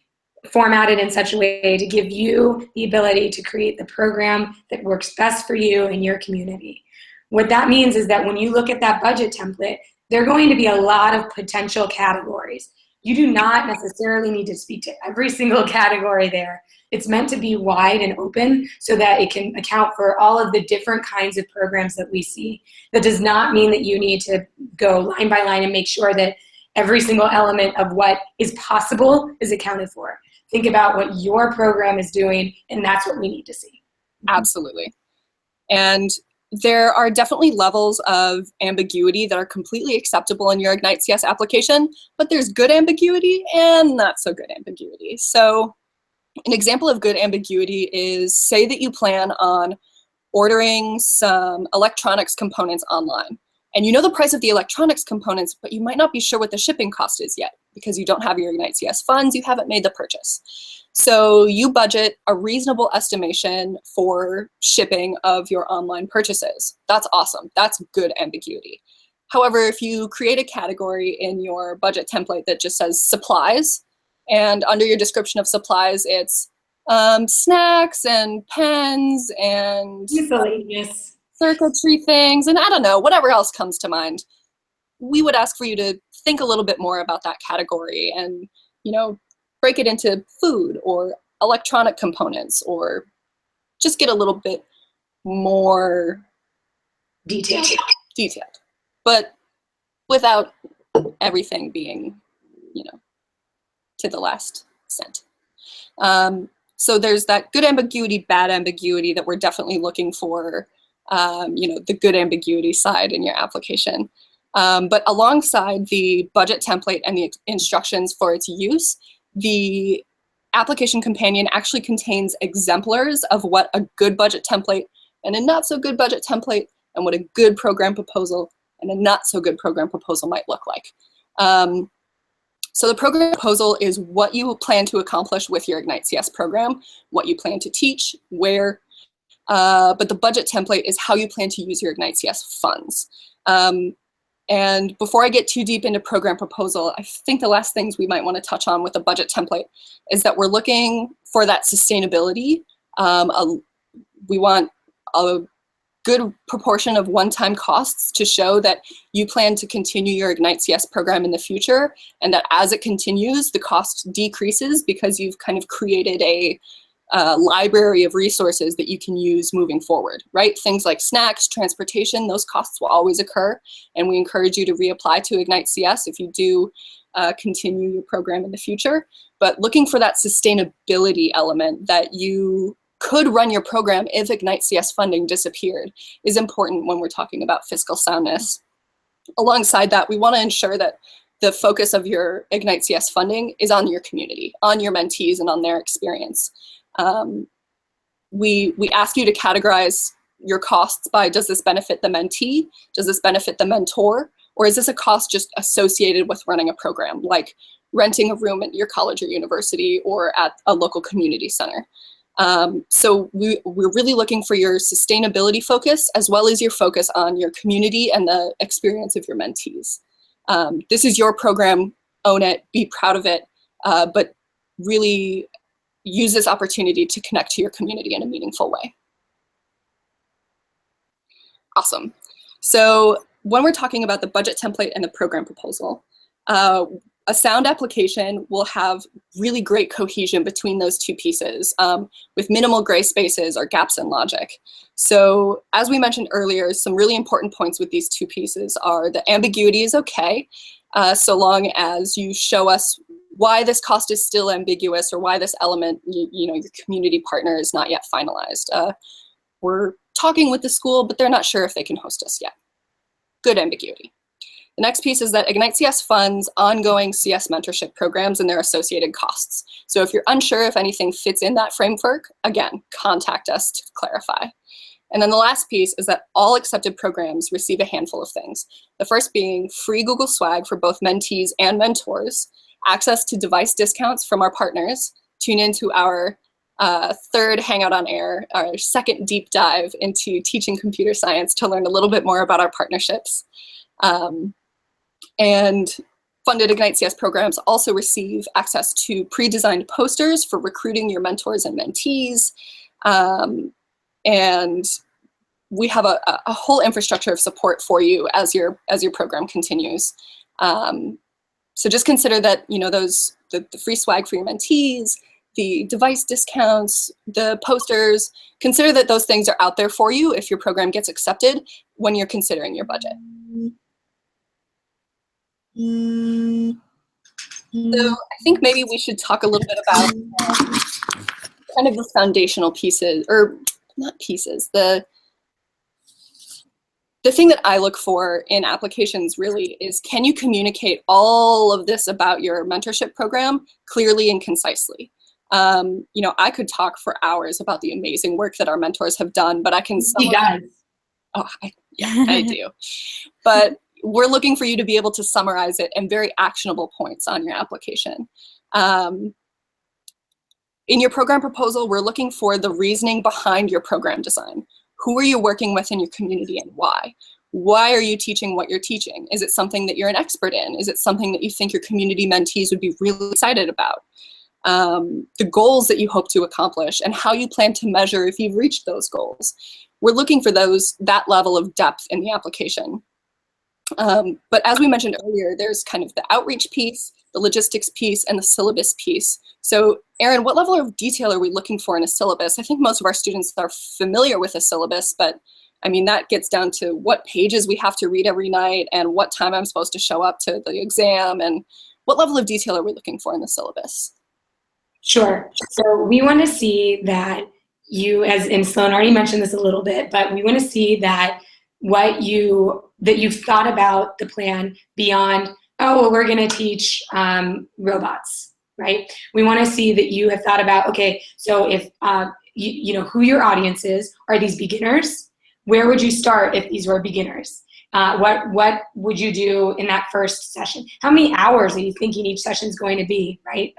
[SPEAKER 2] formatted in such a way to give you the ability to create the program that works best for you and your community. What that means is that when you look at that budget template, there are going to be a lot of potential categories. You do not necessarily need to speak to every single category there. It's meant to be wide and open so that it can account for all of the different kinds of programs that we see. That does not mean that you need to go line by line and make sure that every single element of what is possible is accounted for. Think about what your program is doing, and that's what we need to see.
[SPEAKER 1] Absolutely. And there are definitely levels of ambiguity that are completely acceptable in your igniteCS application, but there's good ambiguity and not so good ambiguity. So an example of good ambiguity is, say that you plan on ordering some electronics components online, and you know the price of the electronics components, but you might not be sure what the shipping cost is yet because you don't have your igniteCS funds, you haven't made the purchase. So you budget a reasonable estimation for shipping of your online purchases. That's awesome. That's good ambiguity. However, if you create a category in your budget template that just says supplies, and under your description of supplies, it's snacks and pens and
[SPEAKER 2] Yes.
[SPEAKER 1] circuitry things, and I don't know, whatever else comes to mind, we would ask for you to think a little bit more about that category and, you know, break it into food or electronic components, or just get a little bit more
[SPEAKER 2] Detailed.
[SPEAKER 1] But without everything being, you know, to the last cent. So there's that good ambiguity, bad ambiguity that we're definitely looking for, you know, the good ambiguity side in your application. But alongside the budget template and the instructions for its use, the application companion actually contains exemplars of what a good budget template and a not so good budget template, and what a good program proposal and a not so good program proposal might look like. So the program proposal is what you plan to accomplish with your igniteCS program, what you plan to teach, where, but the budget template is how you plan to use your igniteCS funds. And before I get too deep into program proposal, I think the last things we might want to touch on with the budget template is that we're looking for that sustainability. We want a good proportion of one-time costs to show that you plan to continue your igniteCS program in the future, and that as it continues, the cost decreases because you've kind of created a library of resources that you can use moving forward, right? Things like snacks, transportation, those costs will always occur, and we encourage you to reapply to igniteCS if you do continue your program in the future. But looking for that sustainability element that you could run your program if igniteCS funding disappeared is important when we're talking about fiscal soundness. Alongside that, we want to ensure that the focus of your igniteCS funding is on your community, on your mentees, and on their experience. We ask you to categorize your costs by, does this benefit the mentee? Does this benefit the mentor? Or is this a cost just associated with running a program, like renting a room at your college or university or at a local community center? So we're really looking for your sustainability focus, as well as your focus on your community and the experience of your mentees. This is your program, own it, be proud of it, but really use this opportunity to connect to your community in a meaningful way. Awesome. So when we're talking about the budget template and the program proposal, a sound application will have really great cohesion between those two pieces with minimal gray spaces or gaps in logic. So as we mentioned earlier, some really important points with these two pieces are the ambiguity is okay, so long as you show us why this cost is still ambiguous, or why this element, you know, your community partner is not yet finalized. We're talking with the school, but they're not sure if they can host us yet. Good ambiguity. The next piece is that igniteCS funds ongoing CS mentorship programs and their associated costs. So if you're unsure if anything fits in that framework, again, contact us to clarify. And then the last piece is that all accepted programs receive a handful of things. The first being free Google Swag for both mentees and mentors, access to device discounts from our partners, tune into our third Hangout on Air, our second deep dive into teaching computer science to learn a little bit more about our partnerships. And funded igniteCS programs also receive access to pre-designed posters for recruiting your mentors and mentees. And we have a whole infrastructure of support for you as your program continues. So just consider that, you know, the free swag for your mentees, the device discounts, the posters, consider that those things are out there for you if your program gets accepted when you're considering your budget. So I think maybe we should talk a little bit about kind of the foundational pieces, or not pieces, the thing that I look for in applications really is, can you communicate all of this about your mentorship program clearly and concisely? You know, I could talk for hours about the amazing work that our mentors have done, but I can summarize. Oh, yeah, I do. But we're looking for you to be able to summarize it in very actionable points on your application. In your program proposal, we're looking for the reasoning behind your program design. Who are you working with in your community and why? Why are you teaching what you're teaching? Is it something that you're an expert in? Is it something that you think your community mentees would be really excited about? The goals that you hope to accomplish and how you plan to measure if you've reached those goals. We're looking for that level of depth in the application. But as we mentioned earlier, there's kind of the outreach piece, the logistics piece, and the syllabus piece. So Erin, what level of detail are we looking for in a syllabus? I think most of our students are familiar with a syllabus, but I mean, that gets down to what pages we have to read every night and what time I'm supposed to show up to the exam, and what level of detail are we looking for in the syllabus?
[SPEAKER 2] Sure. So we want to see that you, and Sloan already mentioned this a little bit, but we want to see that you've thought about the plan beyond, oh, well, we're going to teach robots, right? We want to see that you have thought about, okay, so if you know who your audience is. Are these beginners? Where would you start if these were beginners? What would you do in that first session? How many hours are you thinking each session is going to be, right?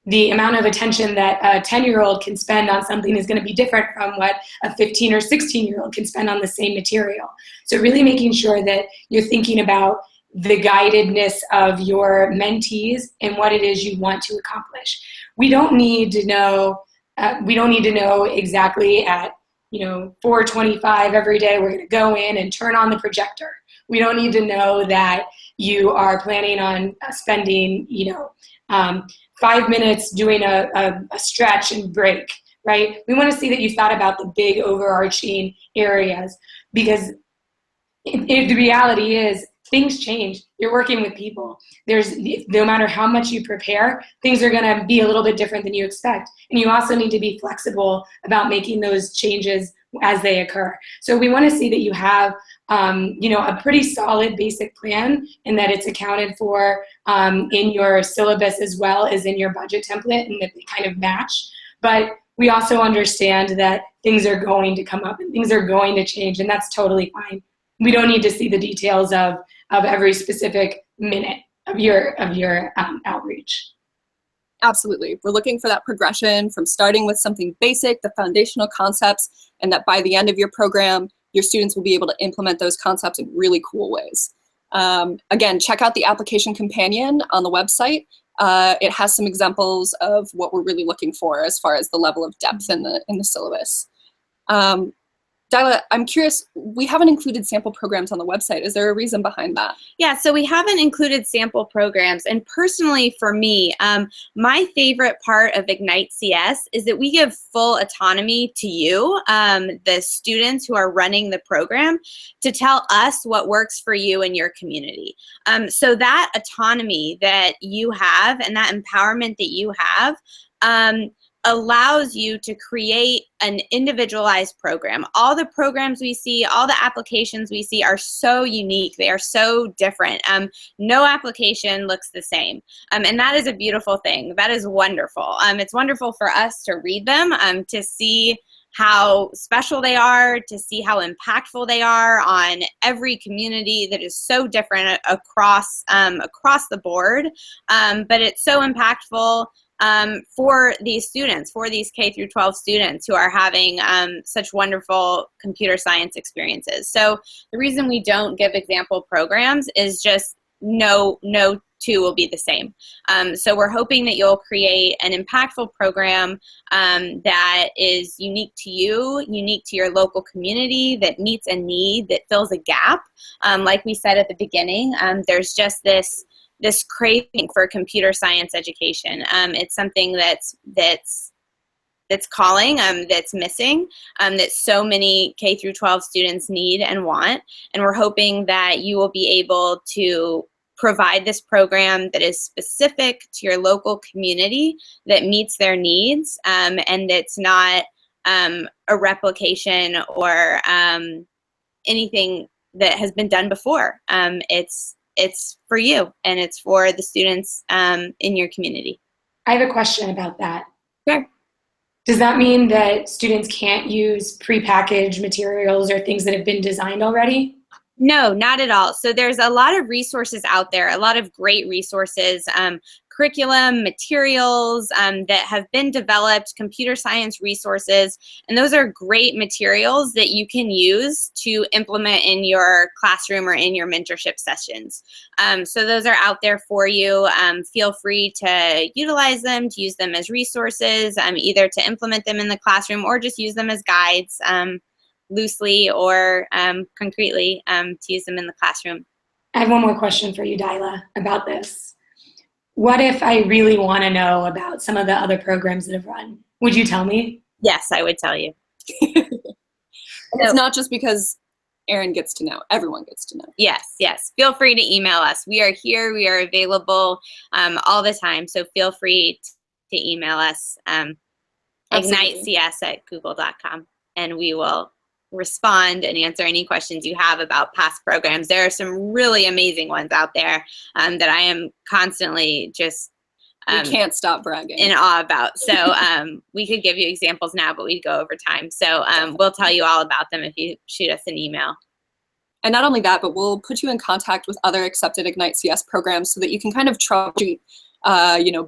[SPEAKER 2] The amount of attention that a 10-year-old can spend on something is going to be different from what a 15 or 16-year-old can spend on the same material. So really making sure that you're thinking about the guidedness of your mentees and what it is you want to accomplish. We don't need to know exactly at 4:25 every day we're going to go in and turn on the projector. We don't need to know that you are planning on spending 5 minutes doing a stretch and break, right? We want to see that you thought about the big overarching areas, because the reality is things change. You're working with people. No matter how much you prepare, things are going to be a little bit different than you expect. And you also need to be flexible about making those changes as they occur. So we want to see that you have a pretty solid basic plan, and that it's accounted for in your syllabus as well as in your budget template, and that they kind of match. But we also understand that things are going to come up and things are going to change, and that's totally fine. We don't need to see the details of every specific minute of your outreach.
[SPEAKER 1] Absolutely. We're looking for that progression from starting with something basic, the foundational concepts, and that by the end of your program, your students will be able to implement those concepts in really cool ways. Again, check out the application companion on the website. It has some examples of what we're really looking for as far as the level of depth in the syllabus. Dyla, I'm curious, we haven't included sample programs on the website. Is there a reason behind that?
[SPEAKER 3] Yeah, so we haven't included sample programs. And personally for me, my favorite part of igniteCS is that we give full autonomy to you, the students who are running the program, to tell us what works for you and your community. So that autonomy that you have and that empowerment that you have allows you to create an individualized program. All the programs we see, all the applications we see are so unique. They are so different. No application looks the same. And that is a beautiful thing. That is wonderful. It's wonderful for us to read them, to see how special they are, to see how impactful they are on every community that is so different across the board. But it's so impactful for these students, for these K through 12 students who are having such wonderful computer science experiences. So the reason we don't give example programs is just no two will be the same. So we're hoping that you'll create an impactful program that is unique to you, unique to your local community, that meets a need, that fills a gap. Like we said at the beginning, there's just this craving for computer science education. It's something that's calling, that's missing, that so many K through 12 students need and want. And we're hoping that you will be able to provide this program that is specific to your local community, that meets their needs, and it's not a replication or anything that has been done before. It's for you, and it's for the students in your community.
[SPEAKER 2] I have a question about that.
[SPEAKER 3] Sure.
[SPEAKER 2] Does that mean that students can't use prepackaged materials or things that have been designed already?
[SPEAKER 3] No, not at all. So there's a lot of resources out there, a lot of great resources, curriculum, materials that have been developed, computer science resources, and those are great materials that you can use to implement in your classroom or in your mentorship sessions. So those are out there for you. Feel free to utilize them, to use them as resources, either to implement them in the classroom or just use them as guides. Loosely or concretely to use them in the classroom.
[SPEAKER 2] I have one more question for you, Dyla, about this. What if I really want to know about some of the other programs that have run? Would you tell me?
[SPEAKER 3] Yes, I would tell you.
[SPEAKER 1] And it's not just because Erin gets to know, everyone gets to know.
[SPEAKER 3] Yes, yes. Feel free to email us. We are here, we are available all the time, so feel free to email us, igniteCS@google.com, and we will respond and answer any questions you have about past programs. There are some really amazing ones out there that I am constantly just
[SPEAKER 1] we can't stop bragging
[SPEAKER 3] in awe about. So we could give you examples now, but we'd go over time. So we'll tell you all about them if you shoot us an email.
[SPEAKER 1] And not only that, but we'll put you in contact with other accepted igniteCS programs so that you can kind of troubleshoot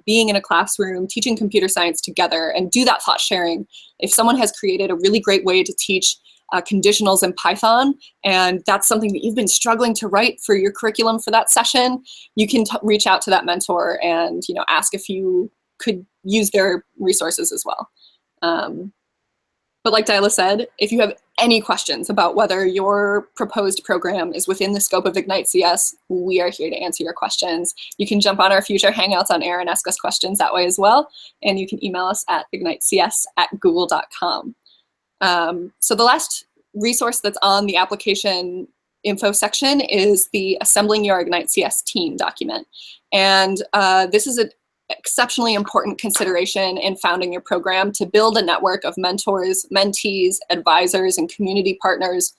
[SPEAKER 1] being in a classroom, teaching computer science together, and do that thought sharing. If someone has created a really great way to teach conditionals in Python, and that's something that you've been struggling to write for your curriculum for that session, you can reach out to that mentor and ask if you could use their resources as well. But like Dyla said, if you have any questions about whether your proposed program is within the scope of igniteCS, we are here to answer your questions. You can jump on our future Hangouts on air and ask us questions that way as well, and you can email us at ignitecs@google.com. So the last resource that's on the application info section is the Assembling Your igniteCS Team document. And this is an exceptionally important consideration in founding your program to build a network of mentors, mentees, advisors, and community partners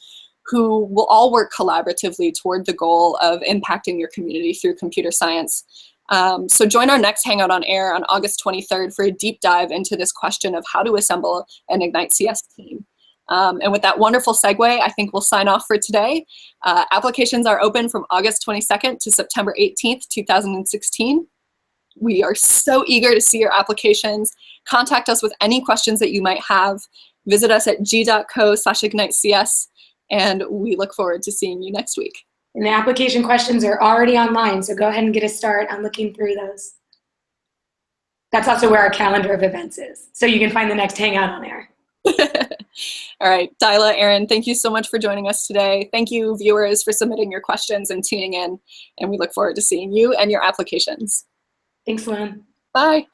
[SPEAKER 1] who will all work collaboratively toward the goal of impacting your community through computer science. So join our next Hangout on Air on August 23rd for a deep dive into this question of how to assemble an igniteCS team. And with that wonderful segue, I think we'll sign off for today. Applications are open from August 22nd to September 18th, 2016. We are so eager to see your applications. Contact us with any questions that you might have. Visit us at g.co/ignitecs, and we look forward to seeing you next week.
[SPEAKER 2] And the application questions are already online, so go ahead and get a start on looking through those. That's also where our calendar of events is, so you can find the next Hangout on Air.
[SPEAKER 1] All right, Dyla, Erin, thank you so much for joining us today. Thank you, viewers, for submitting your questions and tuning in, and we look forward to seeing you and your applications.
[SPEAKER 2] Thanks, Lynn.
[SPEAKER 1] Bye.